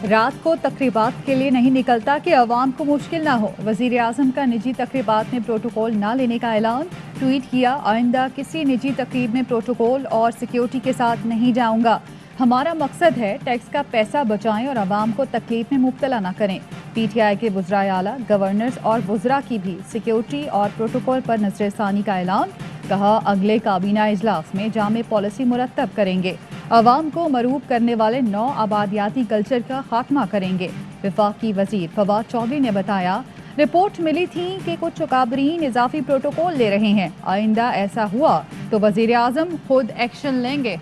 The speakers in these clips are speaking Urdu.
رات کو تقریبات کے لیے نہیں نکلتا کہ عوام کو مشکل نہ ہو۔ وزیر اعظم کا نجی تقریبات میں پروٹوکول نہ لینے کا اعلان۔ ٹویٹ کیا، آئندہ کسی نجی تقریب میں پروٹوکول اور سیکیورٹی کے ساتھ نہیں جاؤں گا۔ ہمارا مقصد ہے ٹیکس کا پیسہ بچائیں اور عوام کو تکلیف میں مبتلا نہ کریں۔ پی ٹی آئی کے وزرائے اعلیٰ، گورنرز اور وزراء کی بھی سیکیورٹی اور پروٹوکول پر نظر ثانی کا اعلان۔ کہا، اگلے کابینہ اجلاس میں جامع پالیسی مرتب کریں گے۔ عوام کو مرعوب کرنے والے نو آبادیاتی کلچر کا خاتمہ کریں گے۔ وفاقی وزیر فواد چودھری نے بتایا، رپورٹ ملی تھی کہ کچھ اکابرین اضافی پروٹوکول لے رہے ہیں۔ آئندہ ایسا ہوا تو وزیر اعظم خود ایکشن لیں گے۔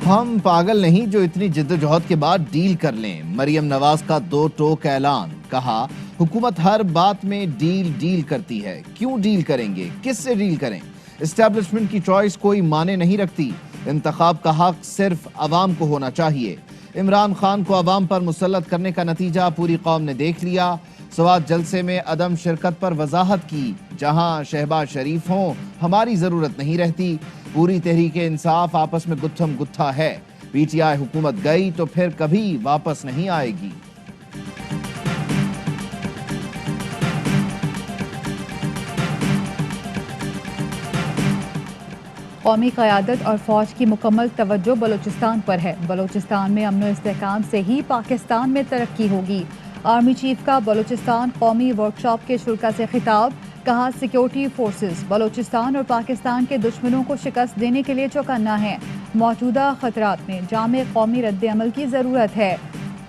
ہم پاگل نہیں جو اتنی جدوجہد کے بعد ڈیل کر لیں۔ مریم نواز کا دو ٹوک اعلان۔ کہا، حکومت ہر بات میں ڈیل کرتی ہے، کیوں ڈیل کریں گے، کس سے ڈیل کریں؟ اسٹیبلشمنٹ کی چوائس کوئی معنی نہیں رکھتی، انتخاب کا حق صرف عوام کو ہونا چاہیے۔ عمران خان کو عوام پر مسلط کرنے کا نتیجہ پوری قوم نے دیکھ لیا۔ سوات جلسے میں عدم شرکت پر وضاحت کی، جہاں شہباز شریف ہوں ہماری ضرورت نہیں رہتی۔ پوری تحریک انصاف آپس میں گتھم گتھا ہے، پی ٹی آئی حکومت گئی تو پھر کبھی واپس نہیں آئے گی۔ قومی قیادت اور فوج کی مکمل توجہ بلوچستان پر ہے۔ بلوچستان میں امن و استحکام سے ہی پاکستان میں ترقی ہوگی۔ آرمی چیف کا بلوچستان قومی ورکشاپ کے شرکاء سے خطاب۔ کہا، سیکیورٹی فورسز بلوچستان اور پاکستان کے دشمنوں کو شکست دینے کے لیے چوکنا ہیں۔ موجودہ خطرات میں جامع قومی رد عمل کی ضرورت ہے۔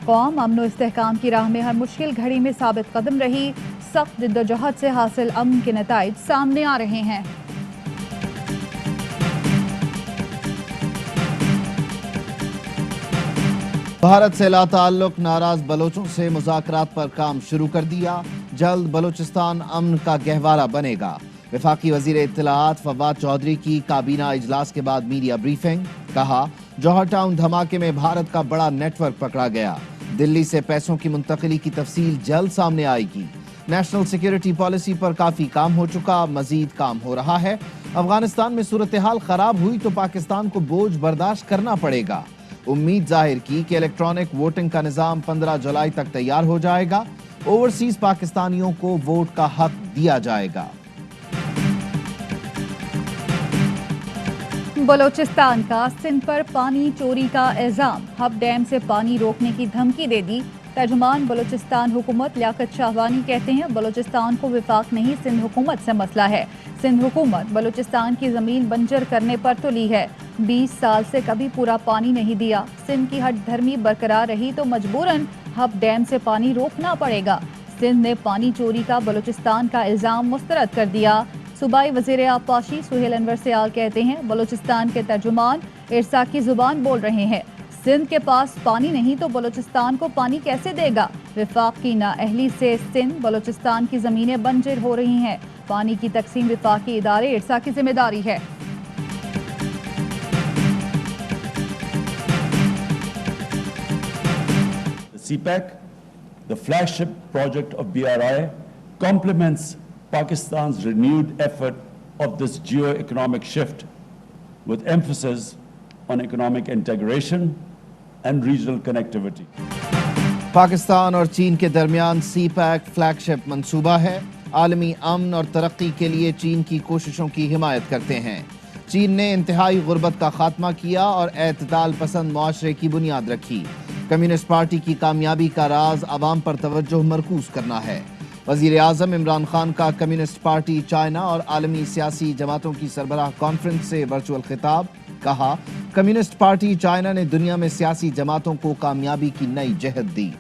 قوم امن و استحکام کی راہ میں ہر مشکل گھڑی میں ثابت قدم رہی۔ سخت جدوجہد سے حاصل امن کے نتائج سامنے آ رہے ہیں۔ بھارت سے لا تعلق ناراض بلوچوں سے مذاکرات پر کام شروع کر دیا۔ جلد بلوچستان امن کا گہوارہ بنے گا۔ وفاقی وزیر اطلاعات فواد چودھری کی کابینہ اجلاس کے بعد میڈیا بریفنگ۔ کہا، جوہر ٹاؤن دھماکے میں بھارت کا بڑا نیٹ ورک پکڑا گیا۔ دلی سے پیسوں کی منتقلی کی تفصیل جلد سامنے آئے گی۔ نیشنل سیکیورٹی پالیسی پر کافی کام ہو چکا، مزید کام ہو رہا ہے۔ افغانستان میں صورتحال خراب ہوئی تو پاکستان کو بوجھ برداشت کرنا پڑے گا۔ امید ظاہر کی کہ الیکٹرانک ووٹنگ کا نظام 15 جولائی تک تیار ہو جائے گا۔ اوورسیز پاکستانیوں کو ووٹ کا حق دیا جائے گا۔ بلوچستان کا سندھ پر پانی چوری کا الزام۔ ہب ڈیم سے پانی روکنے کی دھمکی دے دی۔ ترجمان بلوچستان حکومت لیاقت شاہوانی کہتے ہیں، بلوچستان کو وفاق نہیں سندھ حکومت سے مسئلہ ہے۔ سندھ حکومت بلوچستان کی زمین بنجر کرنے پر تلی ہے۔ 20 سال سے کبھی پورا پانی نہیں دیا۔ سندھ کی ہٹ دھرمی برقرار رہی تو مجبوراً ہب ڈیم سے پانی روکنا پڑے گا۔ سندھ نے پانی چوری کا بلوچستان کا الزام مسترد کر دیا۔ صوبائی وزیر آبپاشی سہیل انور سیال کہتے ہیں، بلوچستان کے ترجمان ارسا کی زبان بول رہے ہیں۔ سندھ کے پاس پانی نہیں تو بلوچستان کو پانی کیسے دے گا؟ وفاق کی نااہلی سے سندھ بلوچستان کی زمینیں بنجر ہو رہی ہیں۔ پانی کی تقسیم وفاقی ادارے ارسا کی ذمہ داری ہے۔ CPEC, the flagship project of BRI, complements Pakistan's renewed effort of this geo-economic shift with emphasis on economic integration and regional connectivity. Pakistan اور چین کے درمیان سی پیک فلیگ شپ منصوبہ ہے۔ عالمی امن اور ترقی کے لیے چین کی کوششوں کی حمایت کرتے ہیں۔ چین نے انتہائی غربت کا خاتمہ کیا اور اعتدال پسند معاشرے کی بنیاد رکھی۔ کمیونسٹ پارٹی کی کامیابی کا راز عوام پر توجہ مرکوز کرنا ہے۔ وزیر اعظم عمران خان کا کمیونسٹ پارٹی چائنا اور عالمی سیاسی جماعتوں کی سربراہ کانفرنس سے ورچوئل خطاب۔ کہا، کمیونسٹ پارٹی چائنا نے دنیا میں سیاسی جماعتوں کو کامیابی کی نئی جہت دی۔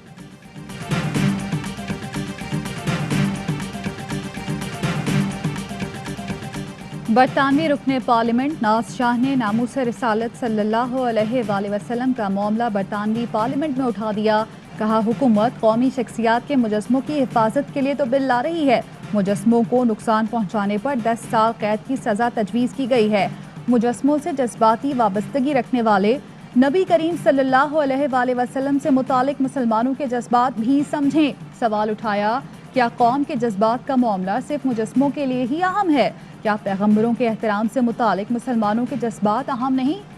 برطانوی رکن پارلیمنٹ ناز شاہ نے ناموس رسالت صلی اللہ علیہ وآلہ وسلم کا معاملہ برطانوی پارلیمنٹ میں اٹھا دیا۔ کہا، حکومت قومی شخصیات کے مجسموں کی حفاظت کے لیے تو بل لا رہی ہے، مجسموں کو نقصان پہنچانے پر 10 سال قید کی سزا تجویز کی گئی ہے۔ مجسموں سے جذباتی وابستگی رکھنے والے نبی کریم صلی اللہ علیہ وآلہ وسلم سے متعلق مسلمانوں کے جذبات بھی سمجھیں۔ سوال اٹھایا، کیا قوم کے جذبات کا معاملہ صرف مجسموں کے لیے ہی اہم ہے؟ کیا پیغمبروں کے احترام سے متعلق مسلمانوں کے جذبات اہم نہیں؟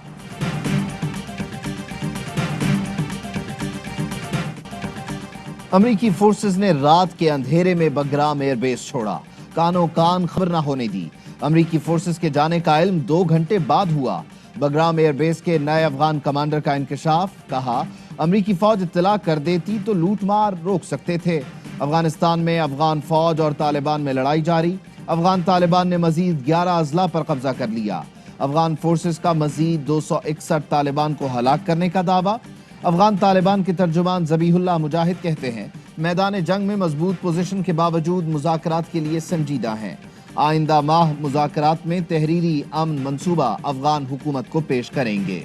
امریکی فورسز نے رات کے اندھیرے میں بگرام ایئر بیس چھوڑا، کانوں کان خبر نہ ہونے دی۔ امریکی فورسز کے جانے کا علم 2 گھنٹے بعد ہوا۔ بگرام ایئر بیس کے نئے افغان کمانڈر کا انکشاف، کہا امریکی فوج اطلاع کر دیتی تو لوٹ مار روک سکتے تھے۔ افغانستان میں افغان فوج اور طالبان میں لڑائی جاری، افغان طالبان نے مزید 11 اضلاع پر قبضہ کر لیا۔ افغان فورسز کا مزید 261 طالبان کو ہلاک کرنے کا دعویٰ۔ افغان طالبان کے ترجمان ذبیح اللہ مجاہد کہتے ہیں میدان جنگ میں مضبوط پوزیشن کے باوجود مذاکرات کے لیے سنجیدہ ہیں۔ آئندہ ماہ مذاکرات میں تحریری امن منصوبہ افغان حکومت کو پیش کریں گے۔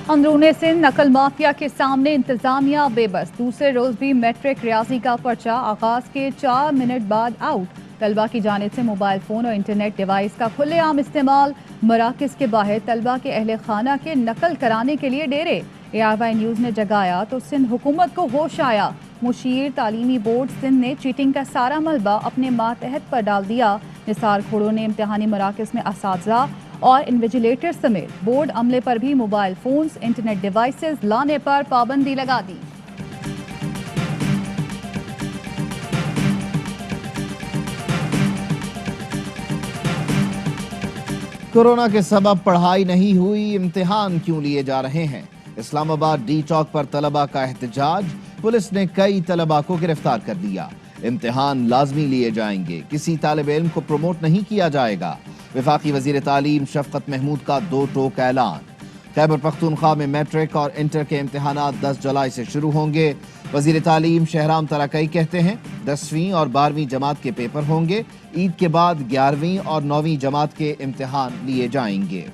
اندرون سندھ نقل مافیا کے سامنے انتظامیہ بے بس، دوسرے روز بھی میٹرک ریاضی کا پرچہ آغاز کے 4 منٹ بعد آؤٹ۔ طلبہ کی جانب سے موبائل فون اور انٹرنیٹ ڈیوائس کا کھلے عام استعمال، مراکز کے باہر طلبہ کے اہل خانہ کے نقل کرانے کے لیے ڈیرے۔ ARY نیوز نے جگایا تو سندھ حکومت کو ہوش آیا، مشیر تعلیمی بورڈ سندھ نے چیٹنگ کا سارا ملبہ اپنے ماتحت پر ڈال دیا۔ نثار کھوڑوں نے امتحانی مراکز میں اساتذہ اور انویجیلیٹر سمیت بورڈ عملے پر بھی موبائل فونز، انٹرنیٹ ڈیوائسز لانے پر پابندی لگا دی۔ کورونا کے سبب پڑھائی نہیں ہوئی، امتحان کیوں لیے جا رہے ہیں؟ اسلام آباد ڈی چوک پر طلبہ کا احتجاج، پولیس نے کئی طلبہ کو گرفتار کر دیا۔ امتحان لازمی لیے جائیں گے، کسی طالب علم کو پروموٹ نہیں کیا جائے گا۔ وفاقی وزیر تعلیم شفقت محمود کا 2 ٹوک اعلان۔ خیبر پختونخوا میں میٹرک اور انٹر کے امتحانات 10 جولائی سے شروع ہوں گے۔ وزیر تعلیم شہرام ترکئی کہتے ہیں 10ویں اور 12ویں جماعت کے پیپر ہوں گے، عید کے بعد 11ویں اور 9ویں جماعت کے امتحان لیے جائیں گے۔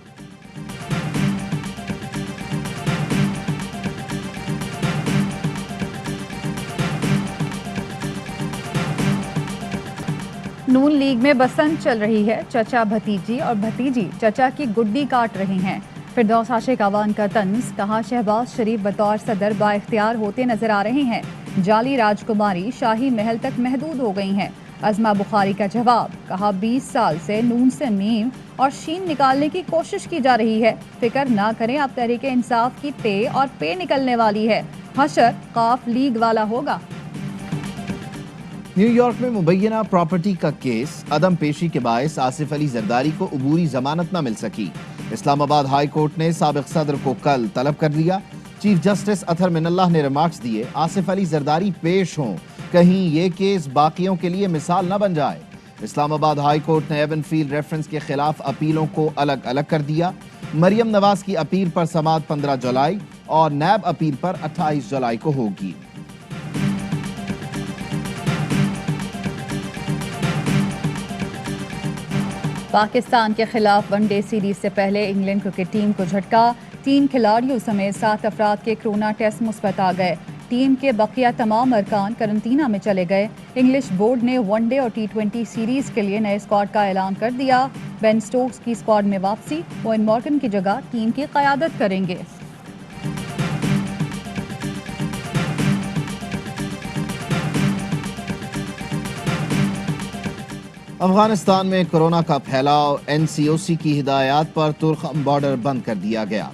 نون لیگ میں بسنت چل رہی ہے، چچا بھتیجی اور بھتیجی چچا کی گڈی کاٹ رہی ہیں۔ فردوس عاشق اعوان کا طنز، کہا شہباز شریف بطور صدر با اختیار ہوتے نظر آ رہے ہیں، جعلی راجکماری شاہی محل تک محدود ہو گئی ہیں۔ عظما بخاری کا جواب، کہا 20 سال سے نون سے میم اور شین نکالنے کی کوشش کی جا رہی ہے، فکر نہ کریں اب تحریک انصاف کی تے اور پے نکلنے والی ہے، حشر قاف لیگ والا ہوگا۔ نیو یارک میں مبینہ پراپرٹی کا کیس، عدم پیشی کے باعث آصف علی زرداری کو عبوری ضمانت نہ مل سکی۔ اسلام آباد ہائی کورٹ نے سابق صدر کو کل طلب کر لیا۔ چیف جسٹس اطہر من اللہ نے ریمارکس دیے، آصف علی زرداری پیش ہوں، کہیں یہ کیس باقیوں کے لیے مثال نہ بن جائے۔ اسلام آباد ہائی کورٹ نے ایون فیلڈ ریفرنس کے خلاف اپیلوں کو الگ الگ کر دیا۔ مریم نواز کی اپیل پر سماعت 15 جولائی اور نیب اپیل پر 28 جولائی کو ہوگی۔ پاکستان کے خلاف ون ڈے سیریز سے پہلے انگلینڈ کرکٹ ٹیم کو جھٹکا، 3 کھلاڑیوں سمیت 7 افراد کے کرونا ٹیسٹ مثبت آ گئے۔ ٹیم کے بقیہ تمام ارکان قرنطینہ میں چلے گئے۔ انگلش بورڈ نے ون ڈے اور T20 سیریز کے لیے نئے اسکواڈ کا اعلان کر دیا۔ بین سٹوکس کی اسکواڈ میں واپسی، اوین مارگن کی جگہ ٹیم کی قیادت کریں گے۔ افغانستان میں کورونا کا پھیلاؤ، NCOC کی ہدایات پر ترخم بارڈر بند کر دیا گیا۔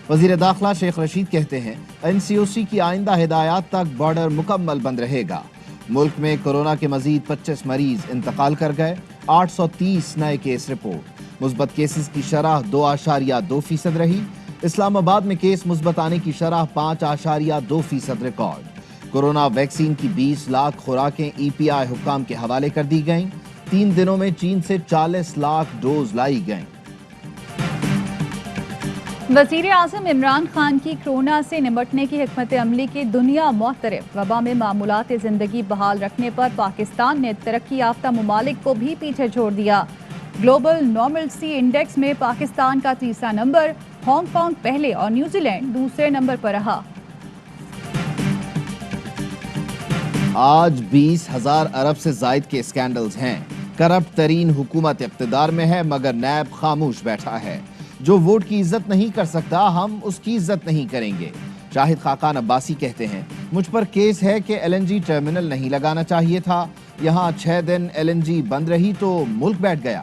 وزیر داخلہ شیخ رشید کہتے ہیں NCOC کی آئندہ ہدایات تک بارڈر مکمل بند رہے گا۔ ملک میں کورونا کے مزید 25 مریض انتقال کر گئے، 830 نئے کیس رپورٹ۔ مثبت کیسز کی شرح 2.2% رہی۔ اسلام آباد میں کیس مثبت آنے کی شرح 5.2% ریکارڈ۔ کورونا ویکسین کی 20 لاکھ خوراکیں EPI حکام کے حوالے کر دی گئیں۔ 3 دنوں میں چین سے 40 لاکھ ڈوز لائی گئیں۔ وزیر اعظم عمران خان کی کورونا سے نمٹنے کی حکمت عملی کی دنیا معترف، وبا میں معمولات زندگی بحال رکھنے پر پاکستان نے ترقی یافتہ ممالک کو بھی پیچھے چھوڑ دیا۔ گلوبل نارملسی انڈیکس میں پاکستان کا 3را نمبر، ہانگ کانگ پہلے اور نیوزی لینڈ دوسرے نمبر پر رہا۔ آج 20,000 ارب سے زائد کے اسکینڈلز ہیں۔ کرپٹ ترین حکومت اقتدار میں ہے مگر نیب خاموش بیٹھا ہے۔ جو ووٹ کی عزت نہیں کر سکتا ہم اس کی عزت نہیں کریں گے۔ شاہد خاقان عباسی کہتے ہیں مجھ پر کیس ہے کہ LNG ٹرمینل نہیں لگانا چاہیے تھا، یہاں 6 دن LNG بند رہی تو ملک بیٹھ گیا۔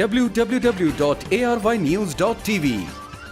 www.arynews.tv।